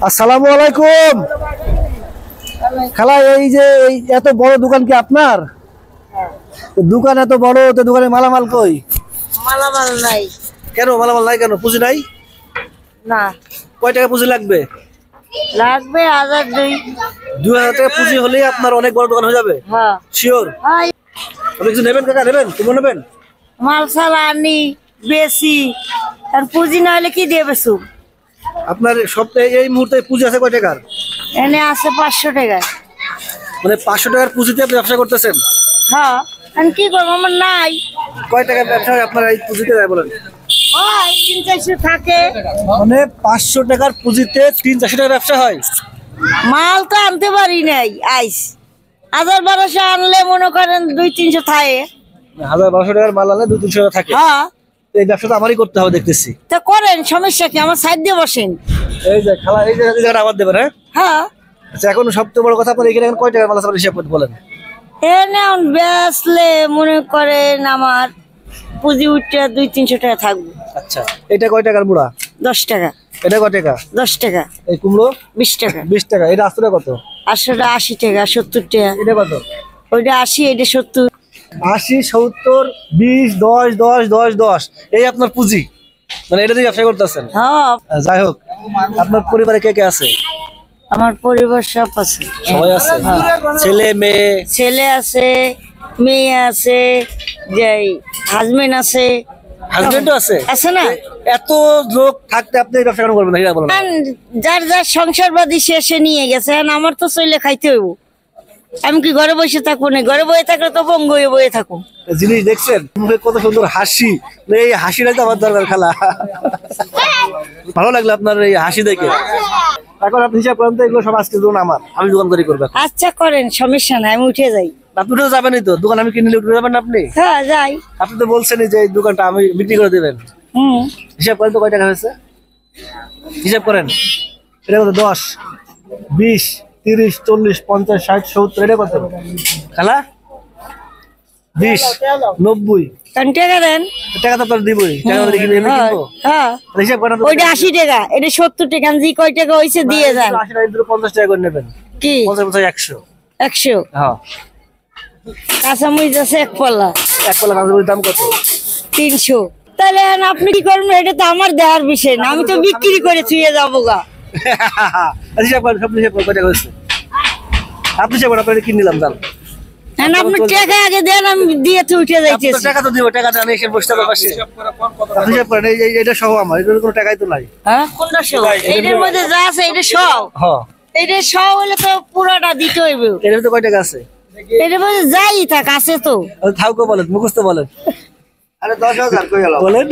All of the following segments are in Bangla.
আসসালামু আলাইকুম। খালা এই যে এত বড় দোকান কি আপনার? দোকান এত বড়, তো দোকানে মালামাল কই? মালামাল নাই। কেন মালামাল নাই কেন? পুঁজি নাই? না। কয় টাকা পুঁজি লাগবে? লাগবে 1002। 2000 টাকা পুঁজি হলেই আপনার অনেক বড় দোকান হয়ে যাবে। হ্যাঁ শিওর? হ্যাঁ। আপনি কিছু নেবেন কাকা? নেবেন? তুমি নেবেন? মাল সাল আনি বেশি, আর পুঁজি না হলে কি দিয়ে বেসু? আপনার সপ্তাহে এই মুহূর্তে পুঁজি আছে কয় টাকার? এনে আছে 500 টাকা। মানে 500 টাকার পুঁজিতে আপনি ব্যবসা করতেছেন? হ্যাঁ। আমি কি করবো, আমার নাই। কয় টাকার ব্যবসা হয় আপনার এই পুঁজিতে যায় বলেন? হয় 300-400 থাকে। মানে 500 টাকার পুঁজিতে 300-400 টাকার ব্যবসা হয়? মাল তো আনতে পারি নাই। আইস 1000-1200 আনলে মনে করেন 200-300 থাকে। 1000-1200 টাকার মাল আনলে 200-300 টাকা থাকে। হ্যাঁ। এই ব্যবসাটা আমারই করতে হবে দেখতেছি। তা করেন, সমস্যা কি? আমার সাইড দিয়ে বসেন। এই যে খালা, এই জায়গাটা আবার দেবেন? হ্যাঁ হ্যাঁ। আচ্ছা, এখন সবচেয়ে বড় কথা, আপনার এখানে এখন কয় টাকার মাল আছে হিসাব করতে বলেন? এনে বেচলে মনে করেন আমার পুঁজি উঠে 200-300 টাকা থাকবে। আচ্ছা, এটা কয় টাকার মুড়া? 10 টাকা। এটা কয় টাকা? 10 টাকা। এই কুমড়ো 20 টাকা। 20 টাকা। এটা আসলে কত? আসলে 80 টাকা, 70 টাকা। এটা কত? ওইটা 80, এটা 70। 80, 70, 20, 10, 10, 10, 10, এই আপনার পুঁজি, মানে এটা দিয়ে ব্যবসা করতেছেন? হ্যাঁ। যাই হোক, আপনার পরিবারে কে কে আছে? আমার পরিবার সব আছে। সবাই আছে? ছেলে মেয়ে? ছেলে আছে, মেয়ে আছে, যে হাজবেন্ড আছে। হাজবেন্ডও আছে? আছে না? এত লোক থাকতে আপনি এই ব্যবসা কেন করবেন? এটা বলেন। যার যার সংসারবাদী সে নিয়ে গেছে, আমার তো চলে খাইতে হইব। আমি কি ঘরে বসে থাকবো না? ঘরে বসে থাকলে তো বঙ্গ হয়ে বসে থাকো। জিনিস দেখছেন, মুখে কত সুন্দর হাসি। এই হাসিটাই তো আমার দরকার খালা। ভালো লাগলো আপনার এই হাসি দেখে। এখন আপনি হিসাব করেন তো, এগুলো সব আজকে দোকান আমার, আমি দোকান করে করবো। আচ্ছা করেন, সমস্যা নাই, আমি উঠে যাই। আপনি তো যাবেনই তো, দোকান আমি কিনলে উঠে যাবেন আপনি? হ্যাঁ যাই। আপনি তো বলছেনই যে এই দোকানটা আমি বিক্রি করে দেবেন। হিসাব করেন তো কয় টাকা হয়েছে? হিসাব করেন। এটা কত? 10, 20, 30, 40, 50, 60, 70, এটা কত খালা? 20, 90। টাকা দেন। টাকা তো আপনার দিবই। টাকা দেখি কিনবো। হ্যাঁ। হিসাব করেন। ওইটা 80 টাকা, এটা 70 টাকা। জি কয় টাকা হয়েছে দিয়ে যান। 80 টাকা দিলে 50 টাকা করে নেবেন। কি 50, 100? 100। হ্যাঁ। কাঁচামরিচ আছে এক পাল্লা। এক পাল্লা কাঁচামরিচের দাম কত? 300। তাহলে আপনি কি করবেন? এটা তো আমার দেওয়ার বিষয় না, আমি তো বিক্রি করে চুয়ে যাবো গা। হিসাব করেন, সব হিসাব করেন কয় টাকা হয়েছে? আপনি হিসাব করেন, আপনার কিনে নিলাম দাম। আপনি টাকা আগে দেন, আমি দিয়ে তো উঠে যাইতেছি। টাকা তো দিব, টাকা জানি এসে বসতে হবে পাশে। আপনি হিসাব করেন, এটা সহ আমার, এটার কোনো টাকাই তো নাই। হ্যাঁ কোনটা সব? এইটার মধ্যে যা আছে এটা সব। হ্যাঁ। এটা সব হলে তো পুরোটা দিতে হইবে। এটার তো কয় টাকা আছে? এটার মধ্যে যাই থাক আছে তো। থাকো বলেন, মুখস্থ বলেন। আরে 10,000 কই গেল বলেন।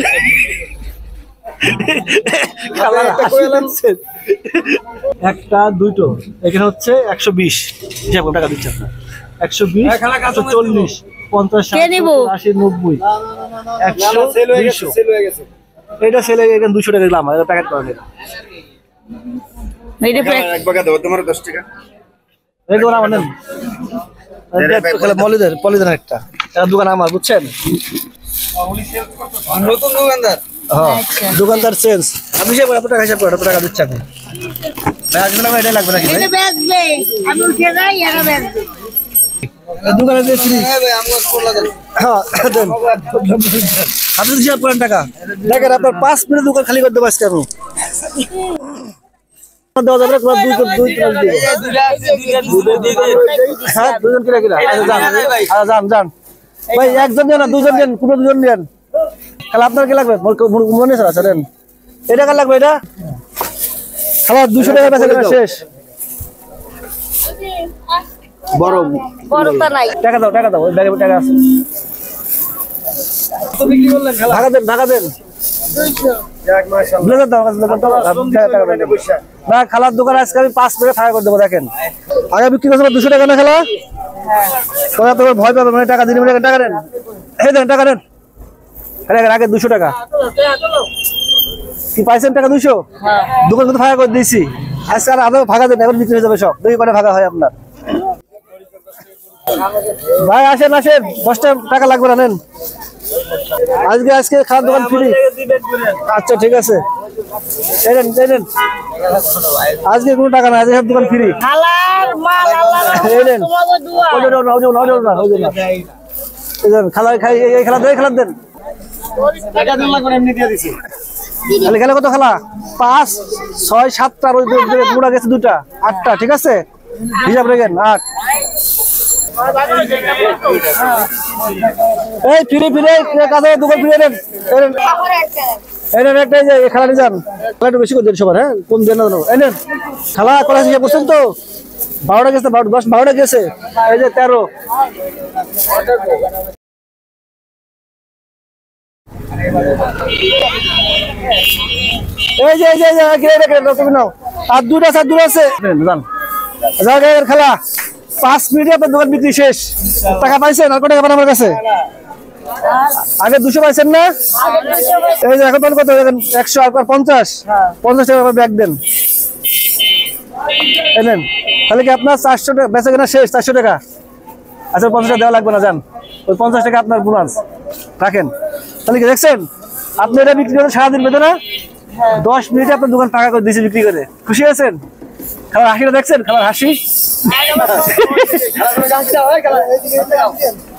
একটা দুটো এখানে হচ্ছে 120। হিসাব টাকা দিচ্ছে আপনার 120, 140, 50, 60, 80, 90, 100, 200। এটা ছেলে এখানে 200 টাকা দিলাম, প্যাকেট করেন। এক বাগা দাও তোমার 10 টাকা। এই দোকান আমার নেন। পলিদের একটা দোকান আমার, বুঝছেন? নতুন দোকানদার। হ্যাঁ, দোকানদার চেঞ্জ। আপনি হিসাব করেন, টাকা হিসাব করেন, টাকা দিচ্ছে আপনি। ভাই আসবে না? এটাই লাগবে নাকি? এটা বেচবে, আমি উঠে যাই, এরা বেচবে। দোকানে যে ফ্রি। হ্যাঁ ভাই আমার কোলা দেন। হ্যাঁ দেন। আপনি হিসাব করেন টাকা। দেখেন আপনার 5 মিনিট দোকান খালি করে দেবো আজকে আমি। দেওয়া যাবে না, হ্যাঁ 2জন কিনা কিনা। যান যান ভাই, একজন দেন না, 2জন দেন, কোনো 2জন দেন। তাহলে আপনার কি লাগবে? মনে আছে দেন। এটা কার লাগবে? এটা খাবার 200 টাকা বেচা শেষ। বড়টা নাই। টাকা দাও, টাকা দাও, ওই ব্যাগে টাকা আছে। ভাগা দেন, ভাগা দেন। 200। না, খালার দোকান আজকে আমি 5 মিনিট ফাঁকা করে দেবো। দেখেন আগে বিক্রি করছিলাম 200 টাকা না খালা? তোমার ভয় পাবে মানে, টাকা দিলে টাকা নেন। এই দেন, টাকা নেন। আগে 200 টাকা কি পাইছেন? টাকা 200। দোকান কিন্তু ফাঁকা করে দিয়েছি আজকে। আর আদৌ ভাগা দেন, এখন বিক্রি হয়ে যাবে সব। 2 করে ভাগা হয় আপনার। ভাই আসেন আসেন, 10 টাকা লাগবে না, নেন। আজকে খাওয়ার দোকান ফ্রি। আচ্ছা ঠিক আছে, এই নেন। আজকে কোনো টাকা না, আজকে সব দোকান ফ্রি। হালাল মাল আল্লাহ এই নেন। তোমাকে দোয়া খালা খাই, এই খেলা দেন, খেলা দেন। তাহলে খেলা কত? খেলা 5, 6, 7টা, মুড়া গেছে 2টা, 8টা। ঠিক আছে, হিসাব রেখেন 8। এই ফিরে কাছে দোকান ফিরে নেন। এই নেন একটা, এই খেলা নিয়ে যান। খেলা একটু বেশি করে দেন সবার, হ্যাঁ কম দেন না। এই নেন খেলা করা হিসাব করছেন তো? 12টা গেছে, 12টা গেছে। এই যে 13। এই যে নাও। আর 2টা আছে। যান খেলা 5 মিনিটে আপনার দোকান বিক্রি শেষ। টাকা পাইছেন? আর কত টাকা পান আমার কাছে? আগে 200 পাইছেন না? এই যে এখন কত? 100 আর 50 টাকা ব্যাগ দেন। নেন। তাহলে কি আপনার 400 টাকা বেচা কেনা শেষ? 400 টাকা। আচ্ছা 50 টাকা দেওয়া লাগবে না, যান। ওই 50 টাকা আপনার বোনাস রাখেন। তাহলে কি দেখছেন, আপনি এটা বিক্রি করে সারাদিন বেতন না 10 মিনিটে আপনার দোকান টাকা করে দিয়েছে বিক্রি করে। খুশি আছেন? খেলার হাসিটা দেখছেন? খেলার হাসি।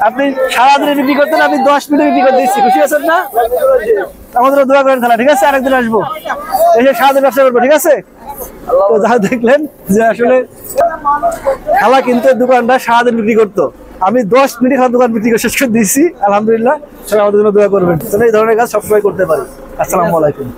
আপনি সারাদিনে বিক্রি করতেন, আমি 10 মিনিটে বিক্রি করে দিচ্ছি। খুশি আছেন না? আমাদের দোয়া করেন খেলা, ঠিক আছে? আরেকদিন আসবো, এসে সারাদিন ব্যবসা করবো, ঠিক আছে? তো যা দেখলেন যে আসলে খেলা কিন্তু দোকানটা সারাদিন বিক্রি করতো, আমি 10 মিনিট খেলা দোকান বিক্রি করে শেষ করে দিচ্ছি। আলহামদুলিল্লাহ, সবাই আমাদের জন্য দোয়া করবেন, এই ধরনের কাজ সবসময় করতে পারি। আসসালামু আলাইকুম।